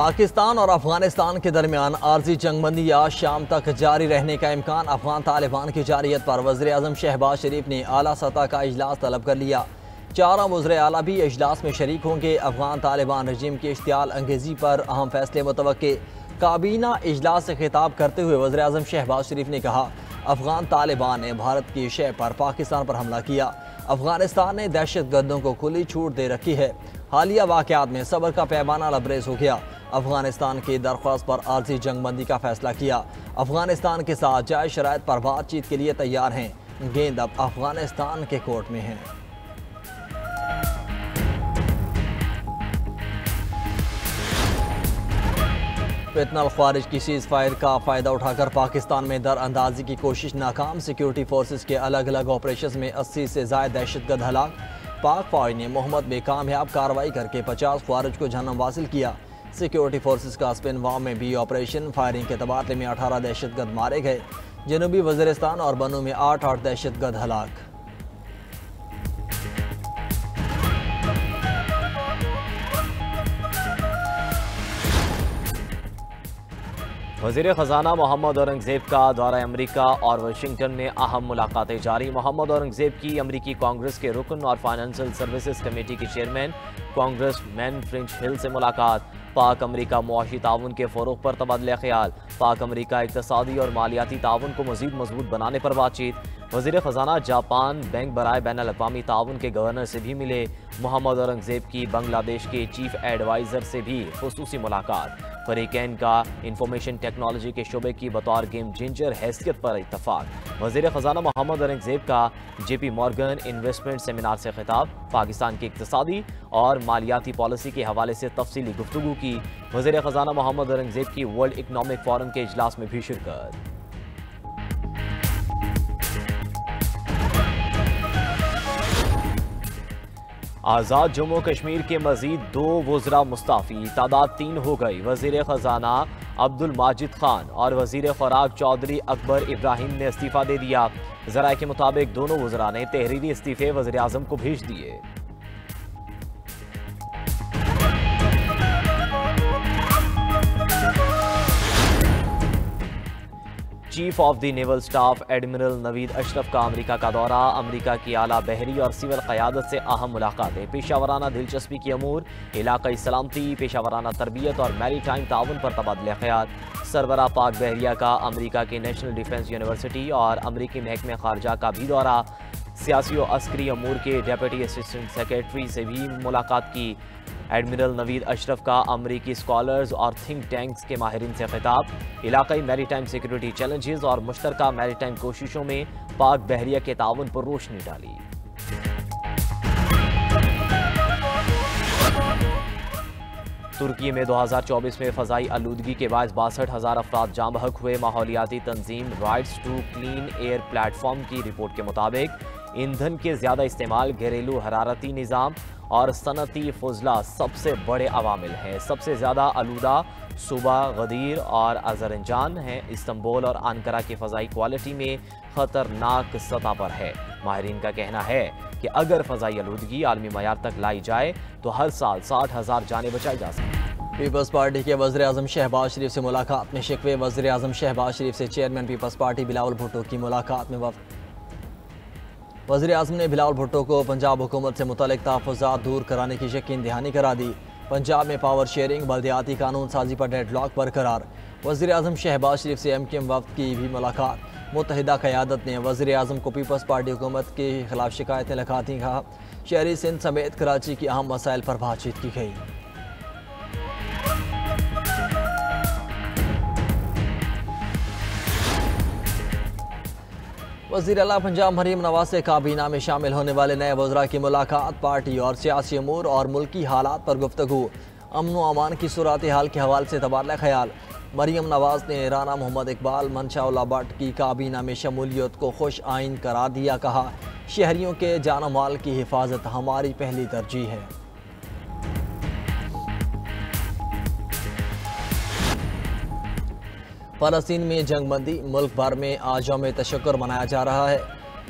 पाकिस्तान और अफगानिस्तान के दरमियान आर्जी जंगबंदी या शाम तक जारी रहने का इम्कान। अफगान तालिबान की जारियत पर वज़ीर आज़म शहबाज शरीफ ने आला सतह का इजलास तलब कर लिया। 4 वज़ीर आला भी इजलास में शरीक होंगे। अफगान तालिबान रजीम की इश्तियाल अंगेजी पर अहम फैसले मुतवक्के। काबीना इजलास से खिताब करते हुए वज़ीर आज़म शहबाज शरीफ ने कहा, अफगान तालिबान ने भारत की शय पर पाकिस्तान पर हमला किया। अफगानिस्तान ने दहशत गर्दों को खुली छूट दे रखी है। हालिया वाक़यात में सब्र का पैमाना लबरेज हो गया। अफगानिस्तान की दरख्वास्त पर आर्जी जंगबंदी का फैसला किया। अफगानिस्तान के साथ जायज़ शराइत पर बातचीत के लिए तैयार हैं। गेंद अब अफगानिस्तान के कोर्ट में है। फितनल ख्वारिज की सीज़ फायर का फ़ायदा उठाकर पाकिस्तान में दर अंदाजी की कोशिश नाकाम। सिक्योरिटी फोर्सेस के अलग अलग ऑपरेशन में 80 से ज़ायद दहशतगर्द हलाक। पाक फौज ने मोहम्मद में कामयाब कार्रवाई करके 50 ख्वारिज को जहन्नम हासिल किया। सिक्योरिटी फोर्सेस का स्पिनवाम में भी ऑपरेशन फायरिंग के तबादले में 18 दहशतगर्द मारे गए। जनूबी वज़ीरिस्तान और बनू में 8 दहशतगर्द हलाक। वज़ीर ख़जाना मोहम्मद औरंगज़ेब का दौरा अमरीका और वाशिंगटन में अहम मुलाकातें जारी। मोहम्मद औरंगज़ेब की अमरीकी कांग्रेस के रुकन और फाइनेंशियल सर्विसेज कमेटी के चेयरमैन कांग्रेसमैन फ्रिंच हिल से मुलाकात। पाक अमरीका मुआशी ताउन के फ़रोग़ पर तबादला ख्याल। पाक अमरीका इक़्तिसादी और मालियाती ताउन को मज़ीद मजबूत बनाने पर बातचीत। वज़ीर ख़जाना जापान बैंक बराए बैन अल-अक़वामी ताउन के गवर्नर से भी मिले। मोहम्मद औरंगज़ेब की बांग्लादेश के चीफ एडवाइज़र से भी खुसूसी मुलाकात। फरीकैन का इंफॉर्मेशन टेक्नोलॉजी के शोबे की बतौर गेम चेंजर हैसियत पर इत्तफाक। वज़ीर ख़जाना मोहम्मद औरंगज़ेब का JP मॉर्गन इन्वेस्टमेंट सेमिनार से खिताब। पाकिस्तान की इक़्तिसादी और मालियाती पॉलिसी के हवाले से तफसीली गुफ्तगू की। वज़ीर ख़जाना मोहम्मद औरंगज़ेब की वर्ल्ड इकनॉमिक फोरम के इजलास में भी शिरकत। आज़ाद जम्मू कश्मीर के मजीद 2 वज़रा मुस्ताफ़ी, तादाद 3 हो गई। वज़ीर ख़जाना अब्दुल माजिद खान और वज़ीर खुराक चौधरी अकबर इब्राहिम ने इस्तीफ़ा दे दिया। ज़राए के मुताबिक दोनों वज़रा ने तहरीरी इस्तीफ़े वज़ीर आज़म को भेज दिए। Chief of the naval staff admiral Naveed Ashraf का अमरीका का दौरा। अमरीका की आला बहरी और सिविल क़यादत से अहम मुलाकातें। पेशावराना दिलचस्पी की अमूर, इलाक़ाई सलामती, पेशावराना तरबियत और मैरी टाइम ताउन पर तबादला ख्याल। सरबरा पाक बहरिया का अमरीका की नेशनल डिफेंस यूनिवर्सिटी और अमरीकी महकमे खारजा का भी दौरा। सियासी और अस्करी अमूर के डेप्यूटी असिस्टेंट सेक्रेटरी से भी मुलाकात की। एडमिरल नवीद अशरफ का अमरीकी स्कॉलर्स और थिंक टैंक्स के माहिरीन से खिताब। इलाकाई मैरीटाइम सिक्योरिटी चैलेंजेस और मुश्तरका मैरीटाइम कोशिशों में पाक बहरिया के ताउन पर रोशनी डाली। तुर्की में 2024 में फ़ज़ाई आलूदगी के बायस 62,000 अफराद जाँ बहक हुए। माहौलियाती तंजीम rights to clean air platform की रिपोर्ट के मुताबिक ईंधन के ज़्यादा इस्तेमाल, घरेलू हरारती निज़ाम और सनती फजला सबसे बड़े अवामिल हैं। सबसे ज़्यादा आलूदा सूबा गदीर और अजरबैजान हैं। इस्तंबुल और अंकारा की फ़ज़ाई क्वालिटी में ख़तरनाक सतह पर है। माहिरीन का कहना है कि अगर फ़ज़ाई आलूदगी आलमी मयार तक लाई जाए तो हर साल 60,000 जानें बचाई जा सकती। पीपल्स पार्टी के वज़ीर आज़म शहबाज शरीफ से मुलाकात में शिकवे। वज़ीर आज़म शहबाज शरीफ से chairman Peoples Party Bilawal Bhutto की मुलाकात में वज़ीर आज़म ने बिलावल भुट्टो को पंजाब हुकूमत से मुतल्लिक़ तहफ़्फ़ुज़ात दूर कराने की यकीन दहानी करा दी। पंजाब में पावर शेयरिंग, बल्दियाती कानून साजी पर डेडलॉक बरकरार। वज़ीर आज़म शहबाज शरीफ से MKM वफ़द की भी मुलाकात। मुत्तहिदा क़यादत ने वज़ीर आज़म को पीपल्स पार्टी हुकूमत के खिलाफ शिकायतें लिखाती। कहा, शहरी सिंध समेत कराची की अहम मसाइल पर बातचीत की गई। वज़ीर आला पंजाब मरीम नवाज से काबीना में शामिल होने वाले नए वज़रा की मुलाकात। पार्टी और सियासी अमूर और मुल्की हालात पर गुफ्तगू। अमन व अमान की सूरत हाल के हवाले से तबादला ख्याल। मरीम नवाज ने राना मोहम्मद इकबाल, मनशाउल्लाह भट्ट की काबीना में शमूलियत को खुश आइन करार दिया। कहा, शहरियों के जान माल की हिफाजत हमारी पहली तरजीह है। फ़लस्तीन में जंगबंदी, मुल्क भर में आज यौम तशक्कुर मनाया जा रहा है।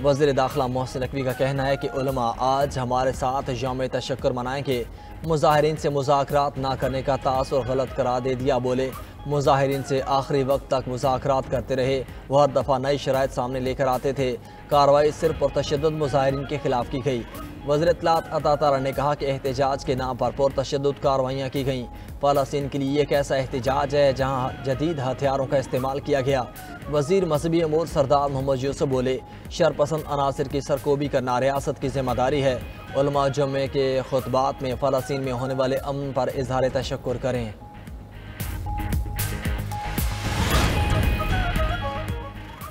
वज़ीर दाखिला मोहसिन नकवी का कहना है कि उलमा आज हमारे साथ यौम तशक्कुर मनाएंगे। मुजाहिरीन से मुज़ाकरात ना करने का तासुर गलत करार दे दिया। बोले मुजाहिरीन से आखिरी वक्त तक मुज़ाकरात करते रहे, वह हर दफ़ा नई शराइत सामने लेकर आते थे। कार्रवाई सिर्फ और तशद्दुद मुजाहिरीन के खिलाफ की गई। वज़ीर इत्तलात अता तारा ने कहा कि एहतजाज के नाम पर पुरतशद्दुद कार्रवाइयाँ की गईं। फ़लस्तीन के लिए एक ऐसा एहतजाज है जहाँ जदीद हथियारों का इस्तेमाल किया गया। वज़ीर मजहबी अमूर सरदार मोहम्मद यूसुफ बोले शरपसंद अनासर की सरकोबी करना रियासत की जिम्मेदारी है। उलमा जुम्मे के खुतबात में फ़लस्तीन में होने वाले अमन पर इजहार तशक्कुर करें।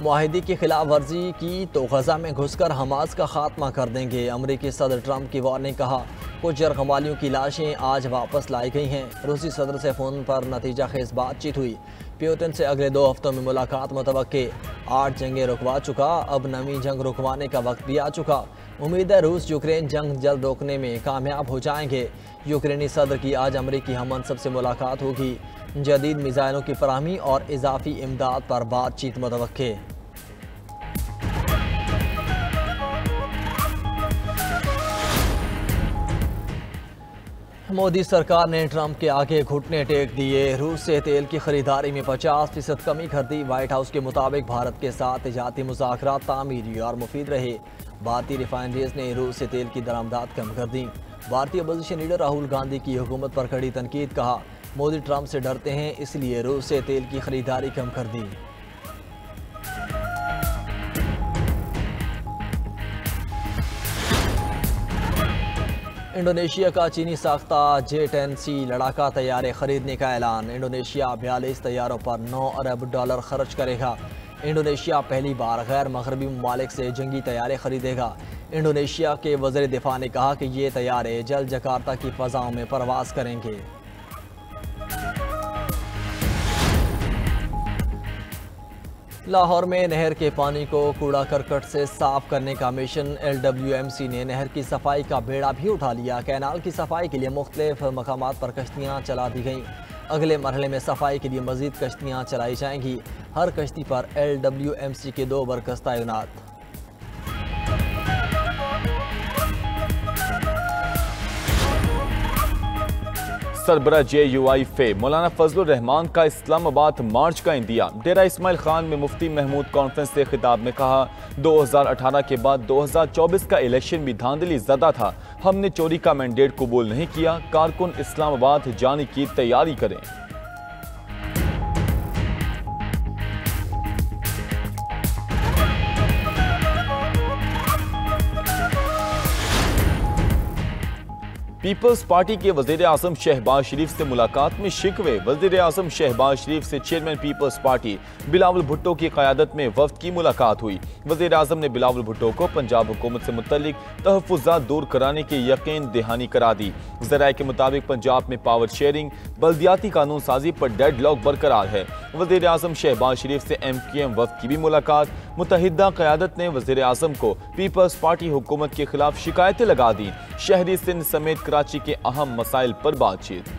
मुआहिदे की खिलाफ वर्जी की तो गजा में घुसकर हमास का खात्मा कर देंगे। अमरीकी सदर ट्रंप की वार्निंग। कहा कुछ यरगमालियों की लाशें आज वापस लाई गई हैं। रूसी सदर से फ़ोन पर नतीजा खेज बातचीत हुई। पुतिन से अगले 2 हफ्तों में मुलाकात मुतवक्के। 8 जंगें रुकवा चुका, अब नवी जंग रुकवाने का वक्त भी आ चुका। उम्मीद है रूस यूक्रेन जंग जल्द रोकने में कामयाब हो जाएंगे। यूक्रेनी सदर की आज अमरीकी हममनसब से मुलाकात होगी। जदीद मिसाइलों की फराहमी और इजाफी इमदाद पर बातचीत मुतवक्के। मोदी सरकार ने ट्रंप के आगे घुटने टेक दिए। रूस से तेल की खरीदारी में 50% कमी कर दी। व्हाइट हाउस के मुताबिक भारत के साथ तिजारती मुज़ाकरात तामीरी और मुफीद रहे। भारतीय रिफाइनरीज ने रूस से तेल की दरामदात कम कर दी। भारतीय अपोजिशन लीडर राहुल गांधी की हुकूमत पर कड़ी तनकीद। कहा मोदी ट्रंप से डरते हैं, इसलिए रूस से तेल की खरीदारी कम कर दी। इंडोनेशिया का चीनी साख्ता J-10C लड़ाका तैयारे खरीदने का ऐलान। इंडोनेशिया 42 तैयारों पर $9 अरब खर्च करेगा। इंडोनेशिया पहली बार गैर मगरबी ममालिक से जंगी तैयारे खरीदेगा। इंडोनेशिया के वज़ीर दिफा ने कहा कि ये तैयारे जल्द जकार्ता की फ़ज़ाओं में परवाज़ करेंगे। लाहौर में नहर के पानी को कूड़ा करकट से साफ करने का मिशन। LWMC ने नहर की सफाई का बेड़ा भी उठा लिया। कैनाल की सफाई के लिए मुख्तलिफ मकामात पर कश्तियाँ चला दी गईं। अगले मरहले में सफाई के लिए मज़ीद कश्तियाँ चलाई जाएंगी। हर कश्ती पर LWMC के 2 वर्कर्स तैनात। सरबरा JUI फे मौलाना फजलुर रहमान का इस्लामाबाद मार्च का इंदिया। डेरा इस्माइल खान में मुफ्ती महमूद कॉन्फ्रेंस से खिताब में कहा 2018 के बाद 2024 का इलेक्शन भी धांधली ज़दा था। हमने चोरी का मैंडेट कबूल नहीं किया। कारकुन इस्लामाबाद जाने की तैयारी करें। पीपल्स पार्टी के वज़ीर आज़म शहबाज शरीफ से मुलाकात में शिकवे। वज़ीर आज़म शहबाज शरीफ से chairman Peoples Party Bilawal Bhutto की क़यादत में वफ़द की मुलाकात हुई। वज़ीर आज़म ने बिलावल भुट्टो को पंजाब हुकूमत से मुतल्लिक तहफ़्फ़ुज़ात दूर कराने की यकीन दहानी करा दी। ज़राए के मुताबिक पंजाब में पावर शेयरिंग बल्दियाती कानून साजी पर डेडलॉक बरकरार है। वज़ीर आज़म शहबाज शरीफ से MQM वफ़द की भी मुलाकात। मुत्तहिदा क़यादत ने वज़ीर आज़म को पीपल्स पार्टी हुकूमत के खिलाफ शिकायतें लगा दी। शहरी सिंध समेत कराची के अहम मसाइल पर बातचीत।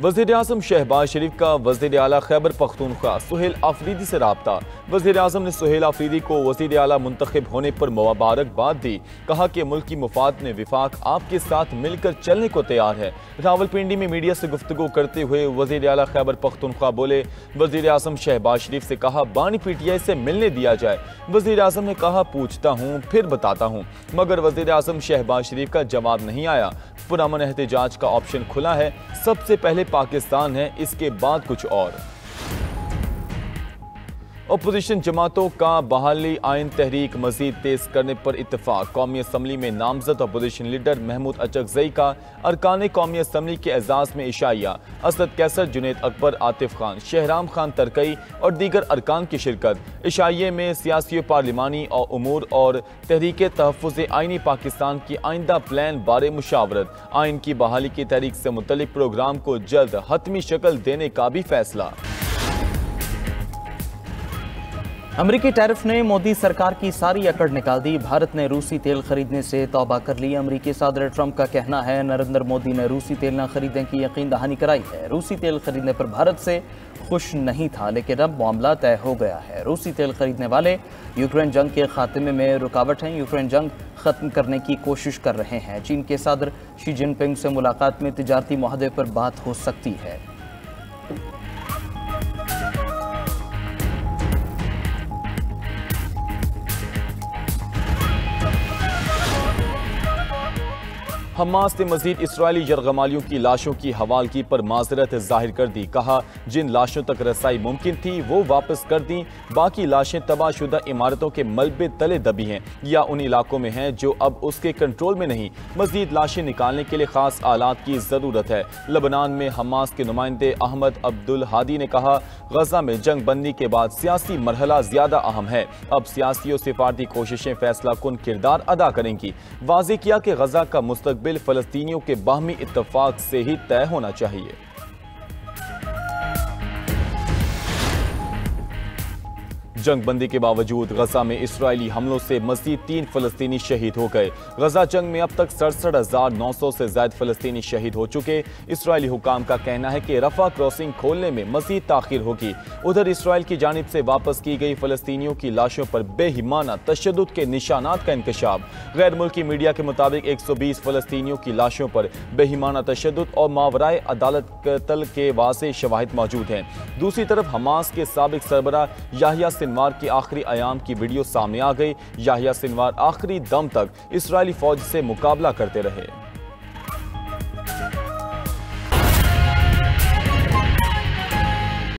वज़ीर आज़म शहबाज शरीफ का वज़ीर आला खैबर पख्तूनख्वा सुहेल आफरीदी से राब्ता। वज़ीर आज़म ने सुहेल आफरीदी को वज़ीर आला मुंतखब होने पर मुबारकबाद दी। कहा कि मुल्की मुफाद में विफाक आपके साथ मिलकर चलने को तैयार है। रावलपिंडी में मीडिया से गुफ्तगू करते हुए वज़ीर आला खैबर पख्तूनख्वा बोले वज़ीर आज़म शहबाज शरीफ से कहा बानी PTI से मिलने दिया जाए। वज़ीर आज़म ने कहा पूछता हूँ फिर बताता हूँ, मगर वज़ीर आज़म शहबाज शरीफ का जवाब नहीं आया। पुरअमन एहतजाज का ऑप्शन खुला है। सबसे पहले पाकिस्तान है, इसके बाद कुछ और। अपोजिशन जमातों का बहाली आइन तहरीक मजीद तेज करने पर इत्तेफाक। कौमी असम्बली में नामजद अपोजिशन लीडर महमूद अचकजई का अरकान कौमी असम्बली के एजाज में इशाइया। असद कैसर, जुनेद अकबर, आतिफ खान, शहराम खान तरकई और दीगर अरकान की शिरकत। इशाइये में सियासी पार्लिमानी और उमूर और तहरीक तहफ़्फ़ुज़ आइनी पाकिस्तान की आइंदा प्लान बारे मुशावरत। आइन की बहाली की तहरीक से मुतल्लिक प्रोग्राम को जल्द हतमी शक्ल देने का भी फैसला। अमेरिकी टैरिफ ने मोदी सरकार की सारी अकड़ निकाल दी। भारत ने रूसी तेल खरीदने से तौबा कर ली। अमेरिकी सदर ट्रंप का कहना है नरेंद्र मोदी ने रूसी तेल न खरीदने की यकीन दहानी कराई है। रूसी तेल खरीदने पर भारत से खुश नहीं था, लेकिन अब मामला तय हो गया है। रूसी तेल खरीदने वाले यूक्रेन जंग के खात्मे में रुकावट हैं। यूक्रेन जंग खत्म करने की कोशिश कर रहे हैं। चीन के सदर शी जिनपिंग से मुलाकात में तिजारती मुआहदे पर बात हो सकती है। हमास ने मजीद इसराइली यरगमालियों की लाशों की हवालगी पर माजरत जाहिर कर दी। कहा जिन लाशों तक रसाई मुमकिन थी वो वापस कर दी। बाकी लाशें तबाहशुदा इमारतों के मलबे तले दबी हैं या उन इलाकों में हैं जो अब उसके कंट्रोल में नहीं। मजीद लाशें निकालने के लिए खास आलात की ज़रूरत है। लबनान में हमास के नुमाइंदे अहमद अब्दुल हादी ने कहा गजा में जंग बंदी के बाद सियासी मरहला ज्यादा अहम है। अब सियासी और सिफारती कोशिशें फैसला कुन किरदार अदा करेंगी। वाज़ेह किया कि गजा का मुस्तकबिल फलस्तीनियों के बाहमी इत्तफाक से ही तय होना चाहिए। जंग बंदी के बावजूद गजा में इसराइली हमलों से मजीद 3 फलस्तीनी शहीद हो गए। गजा जंग में अब तक 67,900 से ज्यादा फलस्तीनी शहीद हो चुके। इसराइली हुकाम का कहना है कि रफा क्रॉसिंग खोलने में मजीद ताखीर होगी। उधर इसराइल की जानिब से वापस की गई फलस्तीनियों की लाशों पर बेहिमाना तशद्दुद के निशानात का इंकशाफ। गैर मुल्की मीडिया के मुताबिक 120 फलस्तीनियों की लाशों पर बेहिमाना तशद्दुद और मावराए अदालत कत्ल के वाज़ेह शवाहिद मौजूद हैं। दूसरी तरफ हमास के साबिक सरबरा याहिया सिनवार के आखिरी अयाम की वीडियो सामने आ गई। याहिया सिनवार आखिरी दम तक इसराइली फौज से मुकाबला करते रहे।